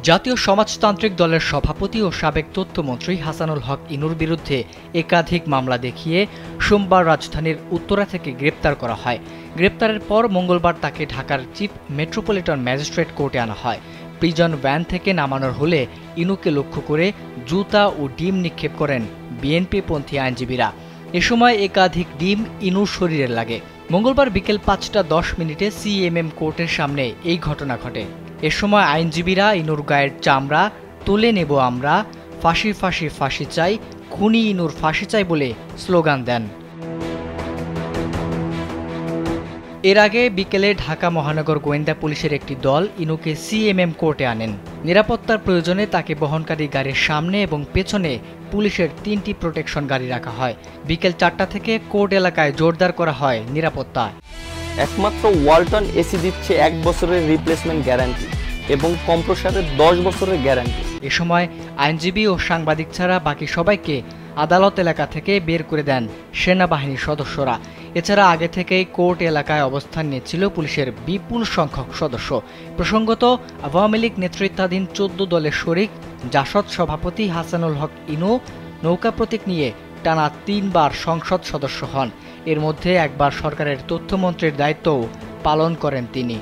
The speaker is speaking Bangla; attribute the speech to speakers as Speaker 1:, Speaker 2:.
Speaker 1: জাতীয় সমাজতান্ত্রিক দলের সভাপতি ও সাবেক তথ্যমন্ত্রী হাসানুল হক ইনুর বিরুদ্ধে একাধিক মামলা দেখিয়ে সোমবার রাজধানীর উত্তরা থেকে গ্রেপ্তার করা হয়। গ্রেপ্তারের পর মঙ্গলবার তাকে ঢাকার চিফ মেট্রোপলিটন ম্যাজিস্ট্রেট কোর্টে আনা হয়। প্রিজন ভ্যান থেকে নামানোর হলে ইনুকে লক্ষ্য করে জুতা ও ডিম নিক্ষেপ করেন বিএনপিপন্থী আইনজীবীরা। এ সময় একাধিক ডিম ইনুর শরীরে লাগে। মঙ্গলবার বিকেল 5:10 সিএমএম কোর্টের সামনে এই ঘটনা ঘটে। এ সময় আইনজীবীরা ইনুর গায়ের চামড়া তুলে নেব আমরা, ফাঁসি ফাঁসি ফাঁসি চাই, খুনি ইনুর ফাঁসি চাই বলে স্লোগান দেন। এর আগে বিকেলে ঢাকা মহানগর গোয়েন্দা পুলিশের একটি দল ইনুকে সিএমএম কোর্টে আনেন। নিরাপত্তার প্রয়োজনে তাকে বহনকারী গাড়ির সামনে এবং পেছনে পুলিশের 3টি প্রোটেকশন গাড়ি রাখা হয়। বিকেল 4টা থেকে কোর্ট এলাকায় জোরদার করা হয় নিরাপত্তা।
Speaker 2: একমাত্র ওয়ালটন এসি দিচ্ছে 1 বছরের রিপ্লেসমেন্ট গ্যারান্টি এবং কম্প্রেসারের 10 বছরের গ্যারান্টি।
Speaker 1: এ সময় আইনজীবী ও সাংবাদিক ছাড়া বাকি সবাইকে আদালত এলাকা থেকে বের করে দেন সেনাবাহিনীর সদস্যরা। এছাড়া আগে থেকেই কোর্ট এলাকায় অবস্থান নিয়েছিল পুলিশের বিপুল সংখ্যক সদস্য। প্রসঙ্গত, আওয়ামী লীগ নেতৃত্বাধীন 14 দলের শরিক জাসদ সভাপতি হাসানুল হক ইনু নৌকা প্রতীক নিয়ে টানা 3 বার সংসদ সদস্য হন। এর মধ্যে একবার সরকারের তথ্যমন্ত্রীর দায়িত্বও পালন করেন তিনি।